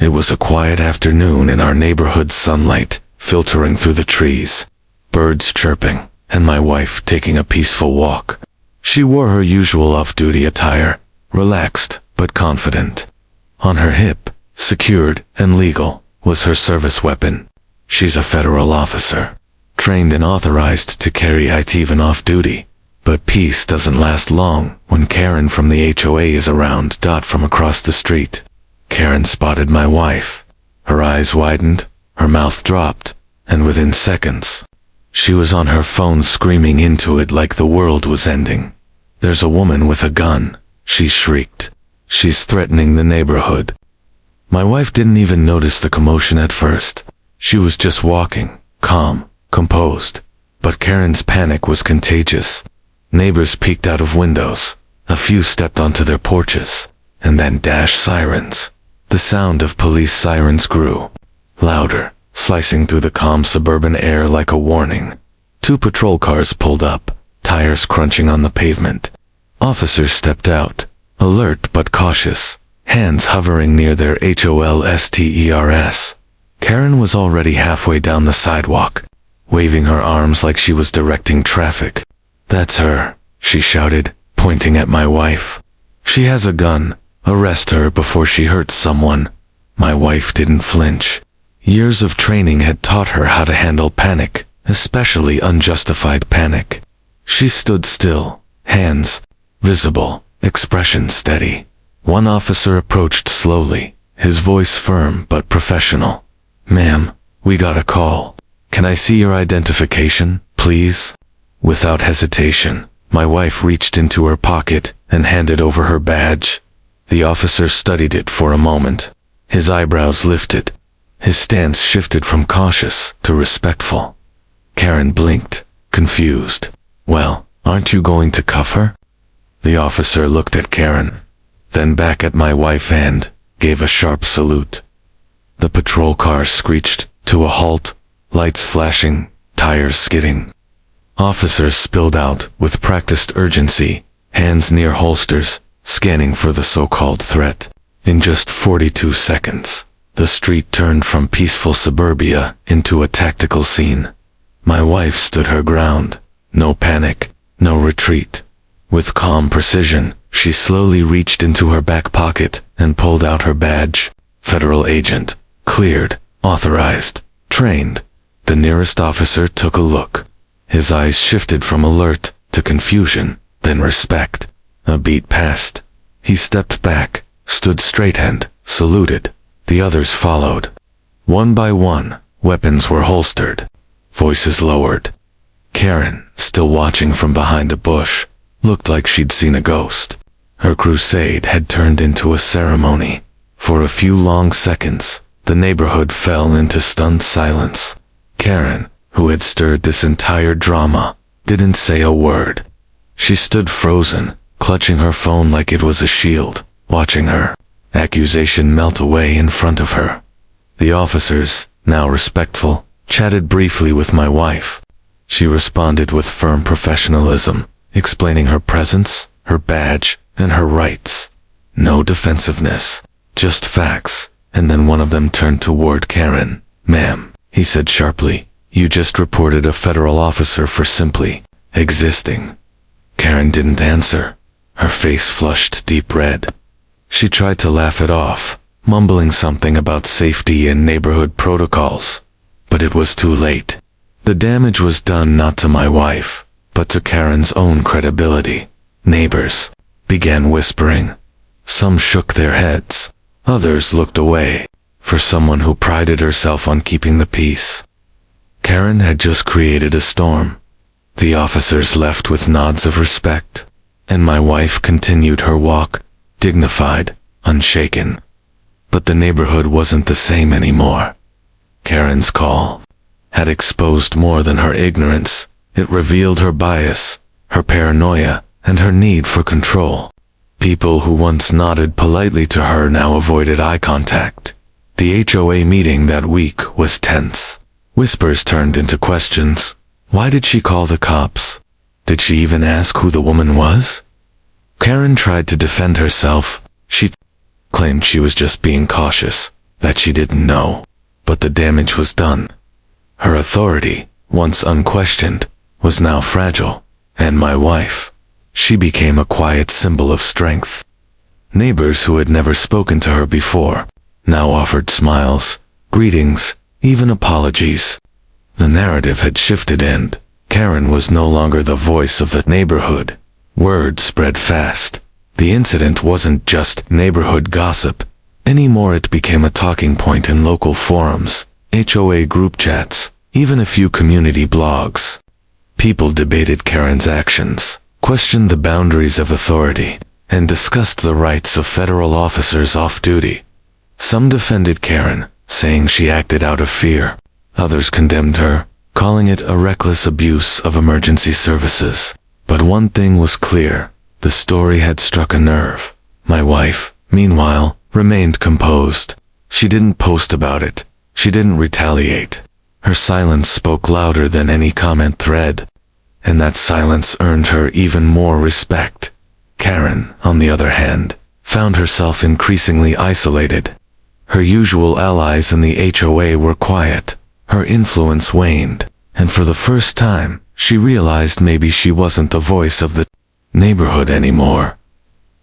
It was a quiet afternoon in our neighborhood, sunlight filtering through the trees, birds chirping, and my wife taking a peaceful walk. She wore her usual off-duty attire, relaxed but confident. On her hip, secured and legal, was her service weapon. She's a federal officer, trained and authorized to carry it even off-duty. But peace doesn't last long when Karen from the HOA is around. From across the street, Karen spotted my wife. Her eyes widened, her mouth dropped, and within seconds, she was on her phone screaming into it like the world was ending. "There's a woman with a gun," she shrieked. "She's threatening the neighborhood." My wife didn't even notice the commotion at first. She was just walking, calm, composed. But Karen's panic was contagious. Neighbors peeked out of windows. A few stepped onto their porches. And then dash sirens. The sound of police sirens grew louder, slicing through the calm suburban air like a warning. 2 patrol cars pulled up, tires crunching on the pavement. Officers stepped out, alert but cautious, hands hovering near their HOLSTERS. Karen was already halfway down the sidewalk, waving her arms like she was directing traffic. "That's her," she shouted, pointing at my wife. "She has a gun. Arrest her before she hurts someone." My wife didn't flinch. Years of training had taught her how to handle panic, especially unjustified panic. She stood still, hands visible, expression steady. One officer approached slowly, his voice firm but professional. "Ma'am, we got a call. Can I see your identification, please?" Without hesitation, my wife reached into her pocket and handed over her badge. The officer studied it for a moment. His eyebrows lifted. His stance shifted from cautious to respectful. Karen blinked, confused. "Well, aren't you going to cuff her?" The officer looked at Karen, then back at my wife and gave a sharp salute. The patrol car screeched to a halt, lights flashing, tires skidding. Officers spilled out with practiced urgency, hands near holsters, scanning for the so-called threat. In just 42 seconds, the street turned from peaceful suburbia into a tactical scene. My wife stood her ground. No panic, no retreat. With calm precision, she slowly reached into her back pocket and pulled out her badge. Federal agent, cleared, authorized, trained. The nearest officer took a look. His eyes shifted from alert to confusion, then respect. A beat passed. He stepped back, stood straight and saluted. The others followed. One by one, weapons were holstered, voices lowered. Karen, still watching from behind a bush, looked like she'd seen a ghost. Her crusade had turned into a ceremony. For a few long seconds, the neighborhood fell into stunned silence. Karen, who had stirred this entire drama, didn't say a word. She stood frozen, clutching her phone like it was a shield, watching her accusation melt away in front of her. The officers, now respectful, chatted briefly with my wife. She responded with firm professionalism, explaining her presence, her badge, and her rights. No defensiveness, just facts. And then one of them turned toward Karen. "Ma'am," he said sharply, "you just reported a federal officer for simply existing." Karen didn't answer. Her face flushed deep red. She tried to laugh it off, mumbling something about safety and neighborhood protocols. But it was too late. The damage was done not to my wife, but to Karen's own credibility. Neighbors began whispering. Some shook their heads. Others looked away. For someone who prided herself on keeping the peace, Karen had just created a storm. The officers left with nods of respect, and my wife continued her walk, dignified, unshaken. But the neighborhood wasn't the same anymore. Karen's call had exposed more than her ignorance. It revealed her bias, her paranoia, and her need for control. People who once nodded politely to her now avoided eye contact. The HOA meeting that week was tense. Whispers turned into questions. Why did she call the cops? Did she even ask who the woman was? Karen tried to defend herself. She claimed she was just being cautious, that she didn't know. But the damage was done. Her authority, once unquestioned, was now fragile. And my wife, she became a quiet symbol of strength. Neighbors who had never spoken to her before now offered smiles, greetings, even apologies. The narrative had shifted and Karen was no longer the voice of the neighborhood. Word spread fast. The incident wasn't just neighborhood gossip. Anymore it became a talking point in local forums, HOA group chats, even a few community blogs. People debated Karen's actions, questioned the boundaries of authority, and discussed the rights of federal officers off duty. Some defended Karen, saying she acted out of fear. Others condemned her, calling it a reckless abuse of emergency services. But one thing was clear, the story had struck a nerve. My wife, meanwhile, remained composed. She didn't post about it. She didn't retaliate. Her silence spoke louder than any comment thread. And that silence earned her even more respect. Karen, on the other hand, found herself increasingly isolated. Her usual allies in the HOA were quiet. Her influence waned, and for the first time, she realized maybe she wasn't the voice of the neighborhood anymore.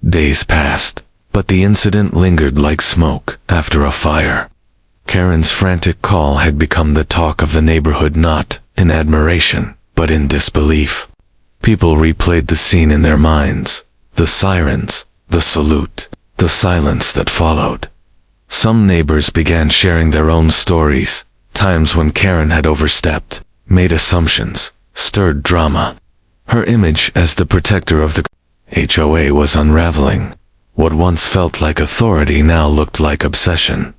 Days passed, but the incident lingered like smoke after a fire. Karen's frantic call had become the talk of the neighborhood, not in admiration, but in disbelief. People replayed the scene in their minds. The sirens, the salute, the silence that followed. Some neighbors began sharing their own stories, times when Karen had overstepped, made assumptions, stirred drama. Her image as the protector of the HOA was unraveling. What once felt like authority now looked like obsession.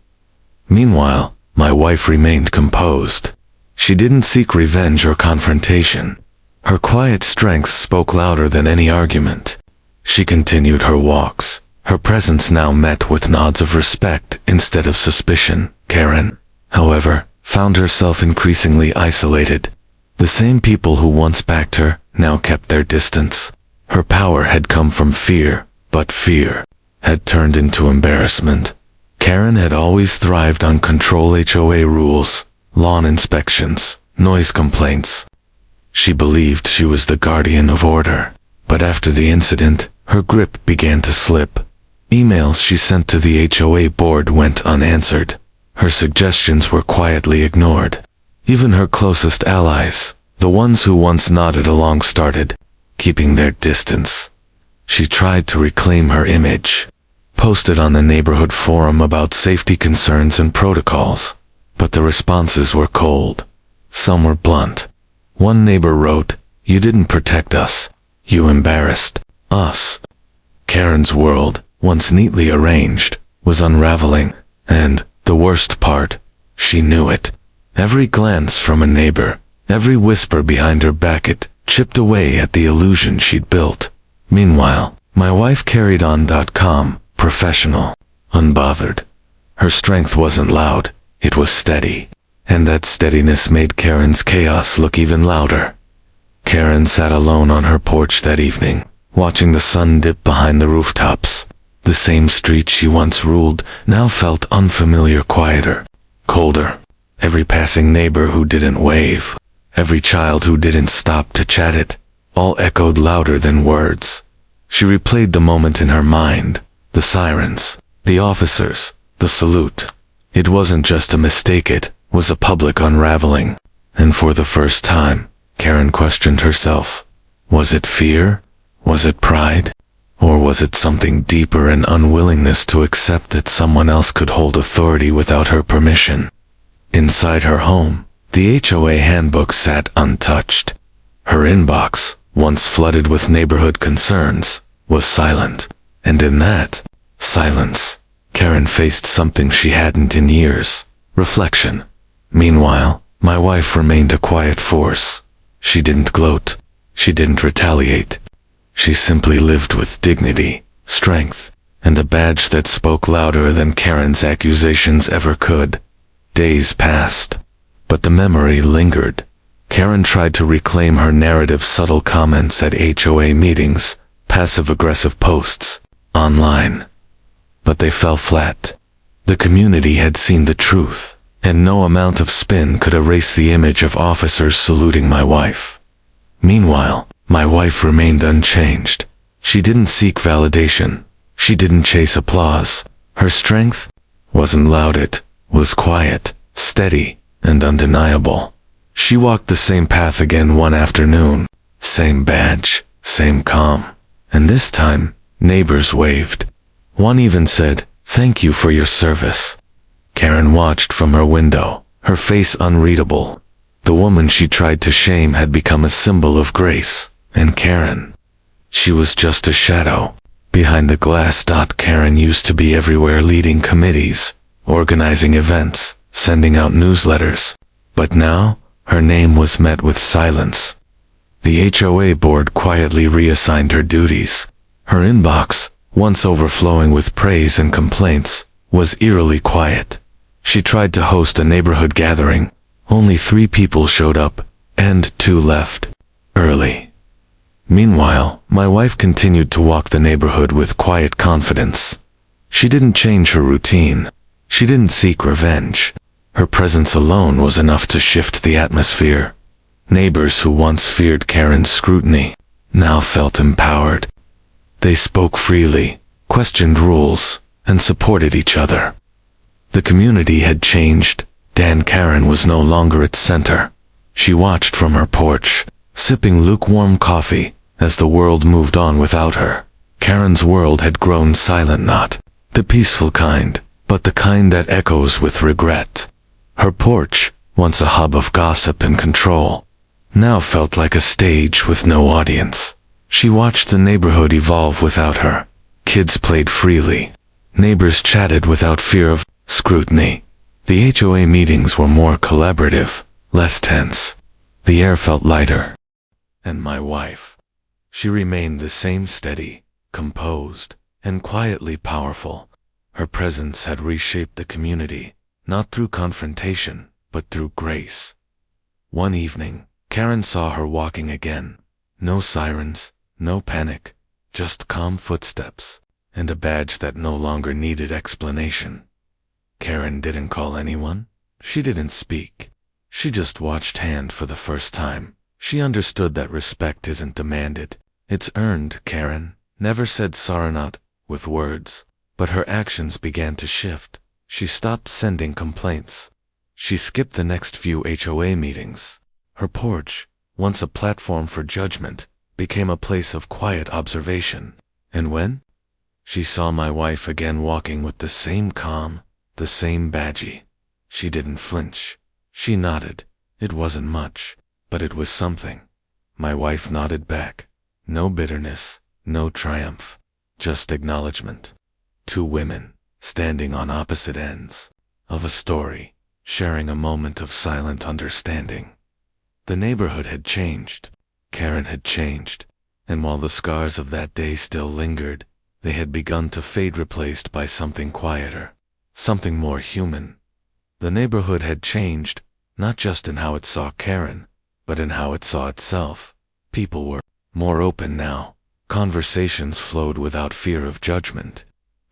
Meanwhile, my wife remained composed. She didn't seek revenge or confrontation. Her quiet strength spoke louder than any argument. She continued her walks, her presence now met with nods of respect instead of suspicion. Karen, however, found herself increasingly isolated. The same people who once backed her now kept their distance. Her power had come from fear, but fear had turned into embarrassment. Karen had always thrived on control HOA rules, lawn inspections, noise complaints. She believed she was the guardian of order. But after the incident, her grip began to slip. Emails she sent to the HOA board went unanswered. Her suggestions were quietly ignored. Even her closest allies, the ones who once nodded along, started keeping their distance. She tried to reclaim her image, posted on the neighborhood forum about safety concerns and protocols, but the responses were cold. Some were blunt. One neighbor wrote, "You didn't protect us. You embarrassed us." Karen's world, once neatly arranged, was unraveling, and, the worst part, she knew it. Every glance from a neighbor, every whisper behind her back, it chipped away at the illusion she'd built. Meanwhile, my wife carried on. Calm, professional, unbothered. Her strength wasn't loud, it was steady. And that steadiness made Karen's chaos look even louder. Karen sat alone on her porch that evening, watching the sun dip behind the rooftops. The same street she once ruled now felt unfamiliar, quieter, colder. Every passing neighbor who didn't wave, every child who didn't stop to chat, it all echoed louder than words. She replayed the moment in her mind, the sirens, the officers, the salute. It wasn't just a mistake, it was a public unraveling. And for the first time, Karen questioned herself. Was it fear? Was it pride? Or was it something deeper, an unwillingness to accept that someone else could hold authority without her permission? Inside her home, the HOA handbook sat untouched. Her inbox, once flooded with neighborhood concerns, was silent. And in that silence, Karen faced something she hadn't in years: reflection. Meanwhile, my wife remained a quiet force. She didn't gloat. She didn't retaliate. She simply lived with dignity, strength, and a badge that spoke louder than Karen's accusations ever could. Days passed, but the memory lingered. Karen tried to reclaim her narrative: subtle comments at HOA meetings, passive-aggressive posts online. But they fell flat. The community had seen the truth, and no amount of spin could erase the image of officers saluting my wife. Meanwhile, my wife remained unchanged. She didn't seek validation. She didn't chase applause. Her strength wasn't loud, it was quiet, steady, and undeniable. She walked the same path again one afternoon, same badge, same calm. And this time, neighbors waved. One even said, "Thank you for your service." Karen watched from her window, her face unreadable. The woman she tried to shame had become a symbol of grace, and Karen, she was just a shadow. Behind the glass. Karen used to be everywhere, leading committees, organizing events, sending out newsletters. But now, her name was met with silence. The HOA board quietly reassigned her duties. Her inbox, once overflowing with praise and complaints, was eerily quiet. She tried to host a neighborhood gathering. Only 3 people showed up, and 2 left early. Meanwhile, my wife continued to walk the neighborhood with quiet confidence. She didn't change her routine. She didn't seek revenge. Her presence alone was enough to shift the atmosphere. Neighbors who once feared Karen's scrutiny now felt empowered. They spoke freely, questioned rules, and supported each other. The community had changed. Karen was no longer its center. She watched from her porch, sipping lukewarm coffee, as the world moved on without her. Karen's world had grown silent, not the peaceful kind, but the kind that echoes with regret. Her porch, once a hub of gossip and control, now felt like a stage with no audience. She watched the neighborhood evolve without her. Kids played freely. Neighbors chatted without fear of scrutiny. The HOA meetings were more collaborative, less tense. The air felt lighter. And my wife, she remained the same, steady, composed, and quietly powerful. Her presence had reshaped the community, not through confrontation, but through grace. One evening, Karen saw her walking again. No sirens, no panic, just calm footsteps, and a badge that no longer needed explanation. Karen didn't call anyone. She didn't speak. She just watched hand for the first time. She understood that respect isn't demanded. It's earned. Karen never said sorry, not with words, but her actions began to shift. She stopped sending complaints. She skipped the next few HOA meetings. Her porch, once a platform for judgment, became a place of quiet observation. And when she saw my wife again walking with the same calm, the same badgie, she didn't flinch. She nodded. It wasn't much, but it was something. My wife nodded back. No bitterness, no triumph, just acknowledgement. 2 women, standing on opposite ends of a story, sharing a moment of silent understanding. The neighborhood had changed. Karen had changed. And while the scars of that day still lingered, they had begun to fade, replaced by something quieter, something more human. The neighborhood had changed, not just in how it saw Karen, but in how it saw itself. People were more open now. Conversations flowed without fear of judgment.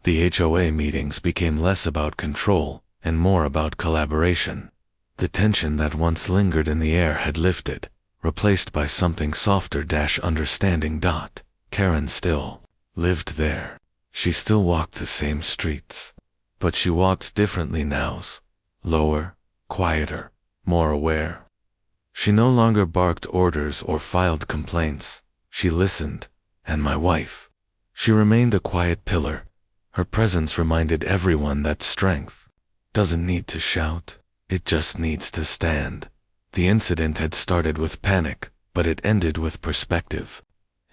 The HOA meetings became less about control and more about collaboration. The tension that once lingered in the air had lifted, replaced by something softer. Understanding. Karen still lived there. She still walked the same streets, but she walked differently now. Lower, quieter, more aware. She no longer barked orders or filed complaints. She listened, and my wife, she remained a quiet pillar. Her presence reminded everyone that strength doesn't need to shout, it just needs to stand. The incident had started with panic, but it ended with perspective.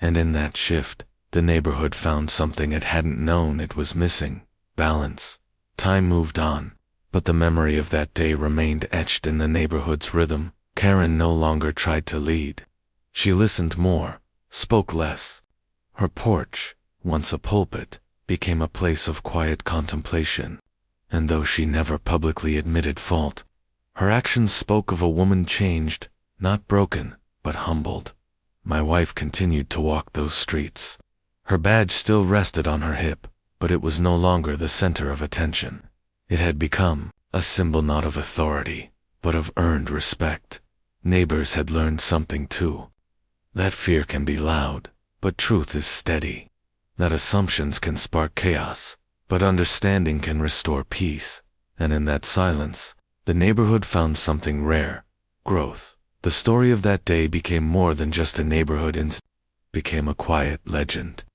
And in that shift, the neighborhood found something it hadn't known it was missing: balance. Time moved on, but the memory of that day remained etched in the neighborhood's rhythm. Karen no longer tried to lead. She listened more, spoke less. Her porch, once a pulpit, became a place of quiet contemplation. And though she never publicly admitted fault, her actions spoke of a woman changed, not broken, but humbled. My wife continued to walk those streets. Her badge still rested on her hip, but it was no longer the center of attention. It had become a symbol not of authority, but of earned respect. Neighbors had learned something too. That fear can be loud, but truth is steady. That assumptions can spark chaos, but understanding can restore peace. And in that silence, the neighborhood found something rare: growth. The story of that day became more than just a neighborhood incident, became a quiet legend.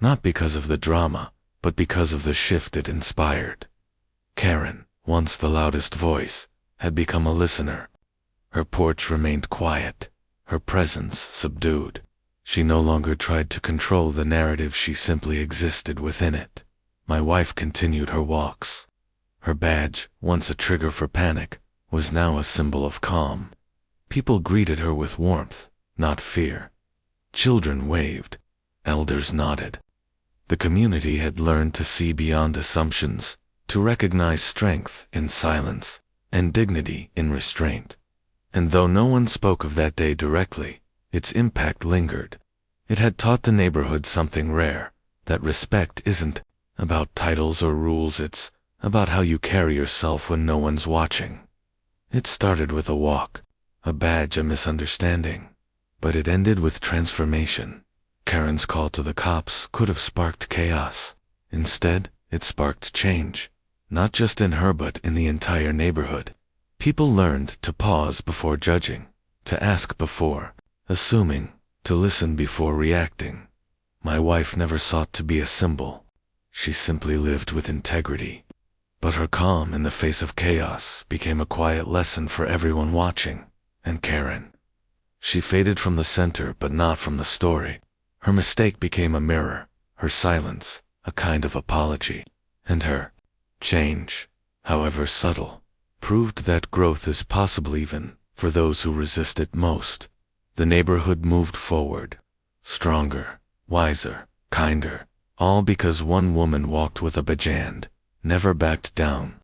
Not because of the drama, but because of the shift it inspired. Karen, once the loudest voice, had become a listener. Her porch remained quiet, her presence subdued. She no longer tried to control the narrative, she simply existed within it. My wife continued her walks. Her badge, once a trigger for panic, was now a symbol of calm. People greeted her with warmth, not fear. Children waved. Elders nodded. The community had learned to see beyond assumptions, to recognize strength in silence, and dignity in restraint. And though no one spoke of that day directly, its impact lingered. It had taught the neighborhood something rare, that respect isn't about titles or rules, it's about how you carry yourself when no one's watching. It started with a walk, a badge, a misunderstanding, but it ended with transformation. Karen's call to the cops could have sparked chaos. Instead, it sparked change, not just in her but in the entire neighborhood. People learned to pause before judging, to ask before assuming, to listen before reacting. My wife never sought to be a symbol. She simply lived with integrity. But her calm in the face of chaos became a quiet lesson for everyone watching. And Karen, she faded from the center but not from the story. Her mistake became a mirror, her silence a kind of apology, and her change, however subtle, proved that growth is possible even for those who resist it most. The neighborhood moved forward, stronger, wiser, kinder, all because one woman walked with a badge and never backed down.